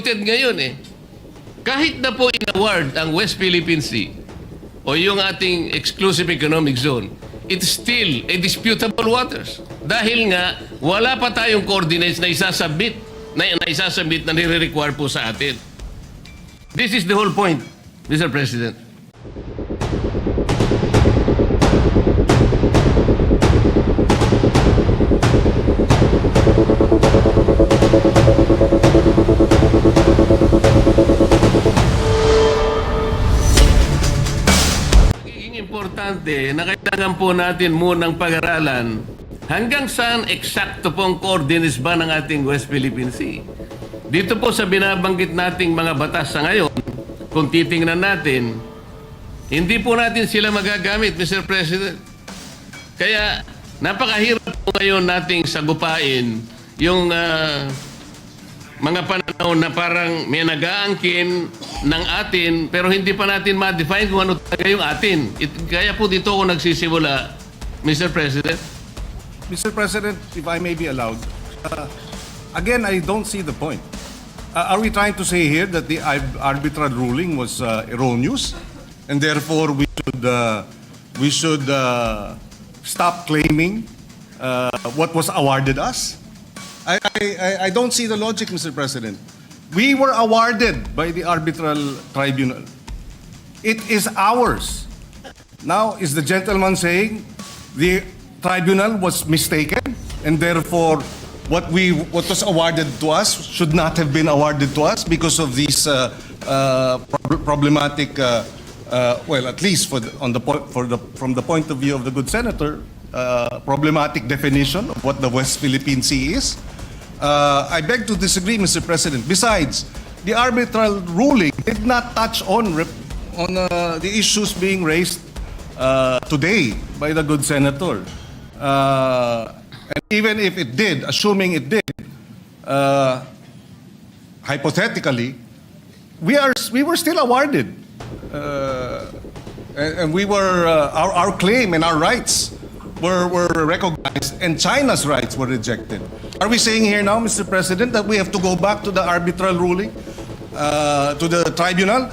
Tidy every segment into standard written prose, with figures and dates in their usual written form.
ngayon eh. Kahit na po in-award ang West Philippine Sea o yung ating exclusive economic zone, it's still a disputable waters. Dahil nga, wala pa tayong coordinates na isasubmit na nire-require po sa atin. This is the whole point, Mr. President. Importante na kailangan po natin munang pag-aralan hanggang saan eksakto pong coordinates ba ng ating West Philippine Sea. Dito po sa binabanggit nating mga batas sa ngayon, kung titingnan natin, hindi po natin sila magagamit, Mr. President. Kaya napakahirap po ngayon nating sagupain yung mga panahon na parang may nag-aangkin ng atin pero hindi pa natin ma-define kung ano talaga yung atin. Kaya po dito ako nagsisimula, Mr. President. Mr. President, if I may be allowed, again, I don't see the point. Are we trying to say here that the arbitral ruling was erroneous and therefore we should stop claiming what was awarded us? I don't see the logic, Mr. President. We were awarded by the arbitral tribunal. It is ours. Now, is the gentleman saying the tribunal was mistaken and therefore what was awarded to us should not have been awarded to us because of these problematic, well, at least from the point of view of the good senator, problematic definition of what the West Philippine Sea is? I beg to disagree, Mr. President. Besides, the arbitral ruling did not touch on the issues being raised today by the good senator. And even if it did, assuming it did, hypothetically, we were still awarded, and we were our claim and our rights were recognized, and China's rights were rejected. Are we saying here now, Mr. President, that we have to go back to the arbitral ruling, to the tribunal,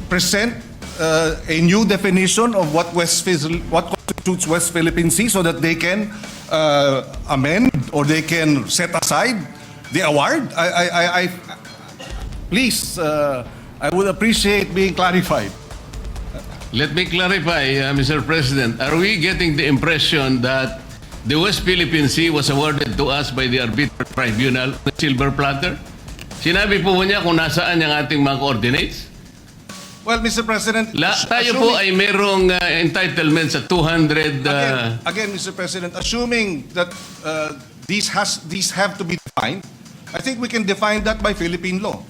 present a new definition of what constitutes West Philippine Sea so that they can amend or they can set aside the award? Please, I would appreciate being clarified. Let me clarify, Mr. President. Are we getting the impression that the West Philippine Sea was awarded to us by the arbitral tribunal on a silver platter? Sinabi po niya kung nasaan yung ating mga coordinates? Well, Mr. President, tayo po ay merong entitlement sa 200... Again, Mr. President, assuming that these have to be defined, I think we can define that by Philippine law.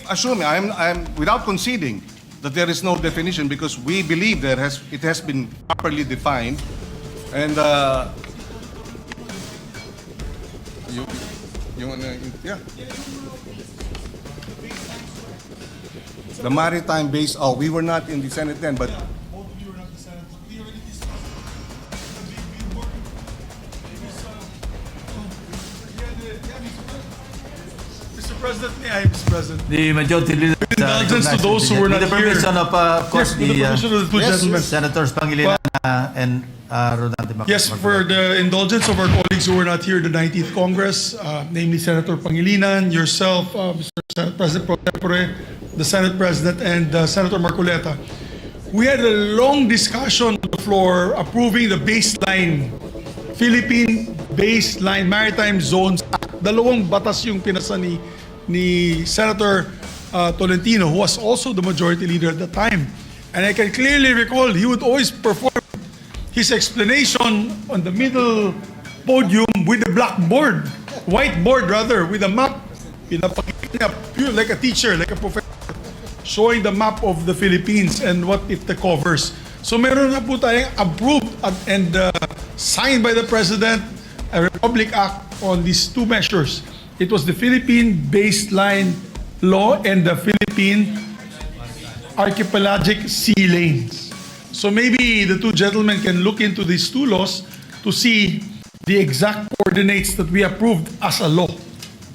Assuming, I'm without conceding that there is no definition because we believe it has been properly defined, and yeah. The maritime base. Oh, we were not in the Senate then, but Mr. President, may I, Mr. President? The majority leader. With indulgence to those who were not here. With the permission of, course, with the permission of the two gentlemen. Senators Pangilinan and Rodante Marcoleta. Yes, for the indulgence of our colleagues who were not here at the 19th Congress, namely Senator Pangilinan, yourself, Mr. Senate President Pro Tempore, the Senate President, and Senator Marcoleta. We had a long discussion on the floor approving the baseline, Philippine Baseline Maritime Zones Act. Dalawang batas yung pinasa ni Senator Tolentino, who was also the majority leader at the time. And I can clearly recall he would always perform his explanation on the middle podium with a blackboard, whiteboard rather, with a map. Pinapakita niya, like a teacher, like a professor, showing the map of the Philippines and what it covers. So meron na po tayong approved and signed by the President a Republic Act on these two measures. It was the Philippine Baseline Law and the Philippine Archipelagic Sea Lanes. So maybe the two gentlemen can look into these two laws to see the exact coordinates that we approved as a law.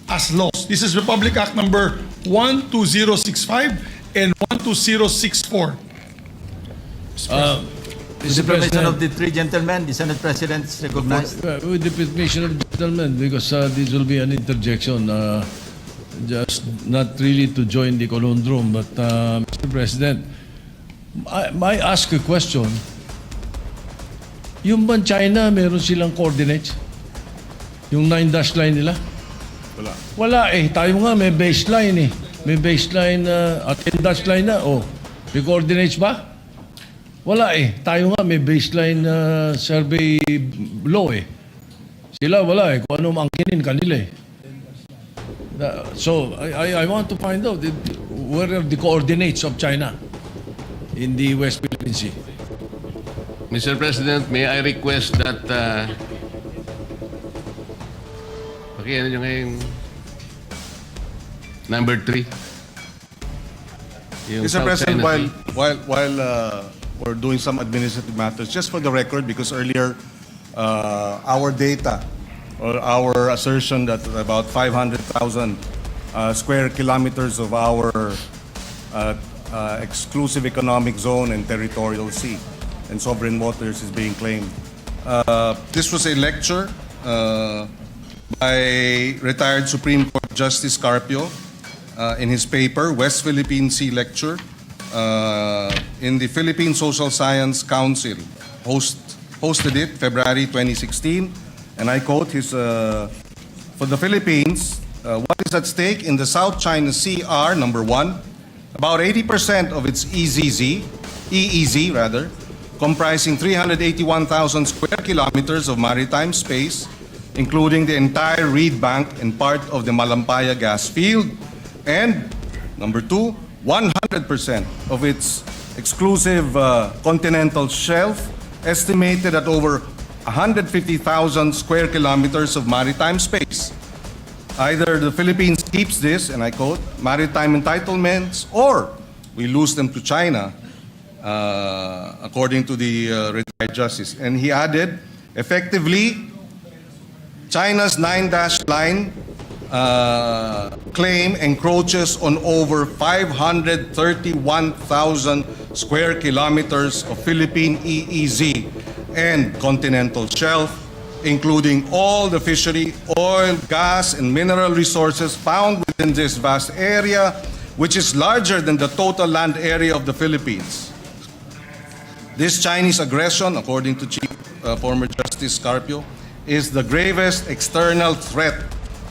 as laws. This is Republic Act number 12065 and 12064. With the permission of the three gentlemen, the Senate President is recognized. With the permission of the gentleman, because this will be an interjection, just not really to join the conundrum, but Mr. President, may I ask a question? Yung ban China, meron silang coordinates? Yung 9-dash line nila? Wala. Wala eh. Tayo nga may baseline eh. May baseline at 10-dash line na. Oh, may coordinates ba? Wala eh. Tayo nga may baseline survey law eh. Sila wala eh. Kung ano maangkinin kanila eh. So, I want to find out where are the coordinates of China in the West Philippine Sea. Mr. President, may I request that pakiano nyo ngayong number 3? Yung Mr. South President, China Sea. while we're doing some administrative matters, just for the record, because earlier our data or our assertion that about 500,000 square kilometers of our exclusive economic zone and territorial sea and sovereign waters is being claimed. This was a lecture by retired Supreme Court Justice Carpio in his paper, West Philippine Sea Lecture, in the Philippine Social Science Council, hosted it February 2016, and I quote his, for the Philippines, what is at stake in the South China Sea are, number one, about 80% of its EEZ rather, comprising 381,000 square kilometers of maritime space, including the entire reed bank and part of the Malampaya gas field, and number two, 100% of its exclusive continental shelf, estimated at over 150,000 square kilometers of maritime space. Either the Philippines keeps this, and I quote, maritime entitlements, or we lose them to China, according to the retired justice. And he added, effectively, China's 9-dash line claim encroaches on over 531,000 square kilometers of Philippine EEZ and continental shelf, including all the fishery, oil, gas, and mineral resources found within this vast area, which is larger than the total land area of the Philippines. This Chinese aggression, according to former Justice Carpio, is the gravest external threat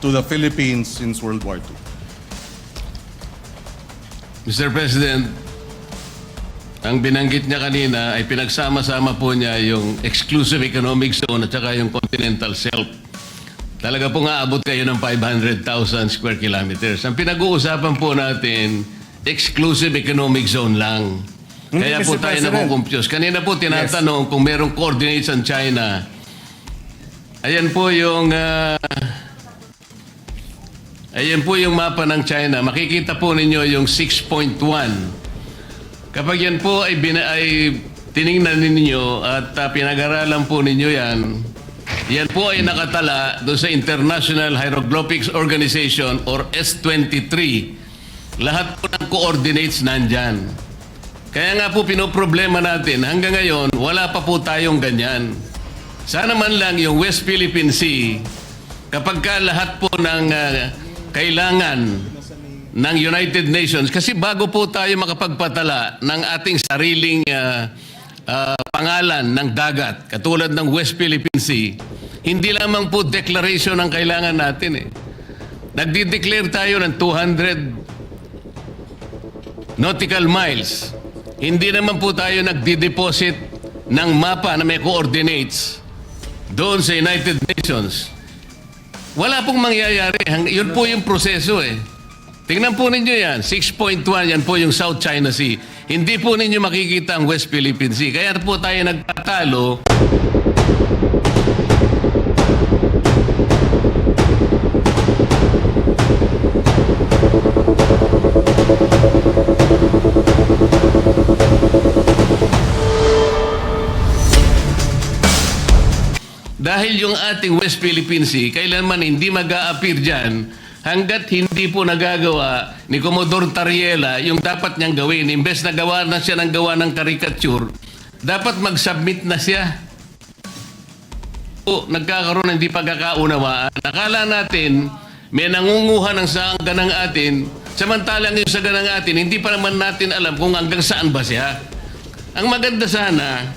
to the Philippines since World War II. Mr. President, ang binanggit niya kanina ay pinagsama-sama po niya yung exclusive economic zone at saka yung continental shelf. Talaga po nga abot kayo ng 500,000 square kilometers. Ang pinag-uusapan po natin, exclusive economic zone lang. Kaya po Mr. tayo President. nakukumpios. Kanina po tinatanong kung merong coordinates ang China. Ayan po yung mapa ng China. Makikita po ninyo yung 6.1. Kapag yan po ay tiningnan ninyo at pinag-aralan po ninyo yan po ay nakatala doon sa International Hieroglyphics Organization or S23. Lahat po ng coordinates nandyan. Kaya nga po pinoproblema natin, hanggang ngayon, wala pa po tayong ganyan. Sana man lang yung West Philippine Sea, kapag ka lahat po ng kailangan ng United Nations, kasi bago po tayo makapagpatala ng ating sariling pangalan ng dagat, katulad ng West Philippine Sea, hindi lamang po declaration ang kailangan natin eh. Nagdi-declare tayo ng 200 nautical miles. Hindi naman po tayo nagdi-deposit ng mapa na may coordinates doon sa United Nations. Wala pong mangyayari. Yun po yung proseso eh. Tingnan po ninyo yan. 6.1, yan po yung South China Sea. Hindi po ninyo makikita ang West Philippine Sea. Kaya po tayo nagtatalo. Dahil yung ating West Philippine Sea, kailanman hindi mag-a-appear dyan hanggat hindi po nagagawa ni Commodore Tariela yung dapat niyang gawin. Imbes na gawa na siya ng gawa ng caricature, dapat mag-submit na siya. O, nagkakaroon ng hindi pagkakaunawaan. Nakala natin, may nangunguha ng saan ganang atin, samantalang yung sa ganang atin, hindi pa naman natin alam kung hanggang saan ba siya. Ang maganda sana,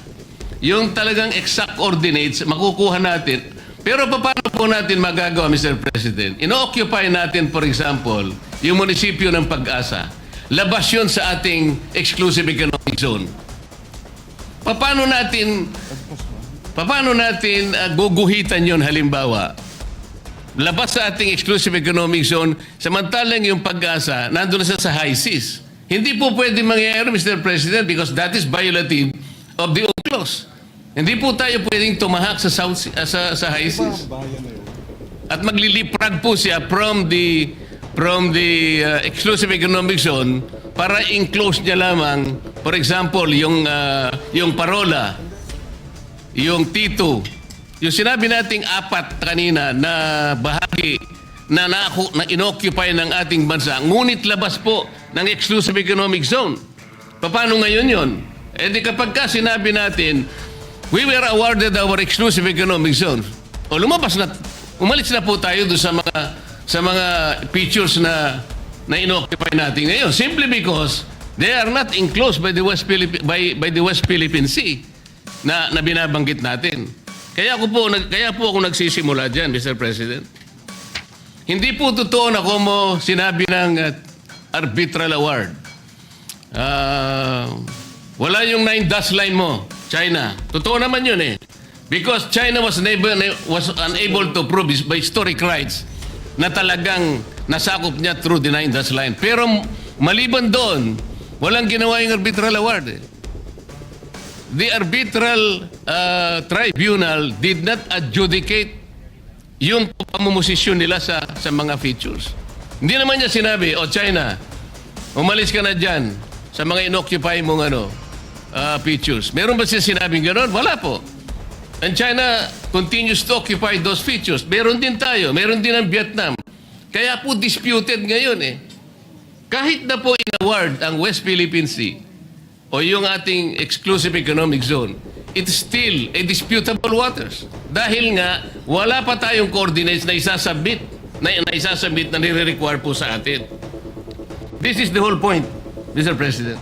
yung talagang exact coordinates, makukuha natin. Pero paano po natin magagawa, Mr. President? Ino-occupy natin, for example, yung munisipyo ng Pag-asa. Labas yun sa ating exclusive economic zone. Paano natin guguhitan yun halimbawa? Labas sa ating exclusive economic zone, samantalang yung Pag-asa, nandun na sa high seas. Hindi po pwede mangyayari, Mr. President, because that is violative of the UNCLOS. Hindi po tayo pwedeng tumahak sa high seas. At magliliprag po siya from the exclusive economic zone para enclose niya lamang, for example, yung parola, yung T2, yung sinabi nating 4 kanina na bahagi na inoccupy ng ating bansa, ngunit labas po ng exclusive economic zone. Paano ngayon yun? Eh di kapag ka sinabi natin, we were awarded our exclusive economic zone. O umalis na po tayo doon sa mga features na inoccupy natin ngayon. Simply because they are not enclosed by the West Philippine Sea na binabanggit natin. Kaya po ako nagsisimula dyan, Mr. President. Hindi po totoo na como sinabi ng arbitral award. Wala yung 9 dash line mo, China. Totoo naman yun eh. Because China was unable to prove by historic rights na talagang nasakop niya through the 9 dash line. Pero maliban doon, walang ginawa yung arbitral award eh. The arbitral tribunal did not adjudicate yung pamumosisyon nila sa mga features. Hindi naman niya sinabi, China, umalis ka na dyan sa mga inoccupy mong features. Meron ba siya sinabing gano'n? Wala po. And China continues to occupy those features. Meron din tayo. Meron din ang Vietnam. Kaya po disputed ngayon eh. Kahit na po in-award ang West Philippine Sea o yung ating exclusive economic zone, it's still a disputable waters. Dahil nga, wala pa tayong coordinates na isasubmit na nire-require po sa atin. This is the whole point, Mr. President.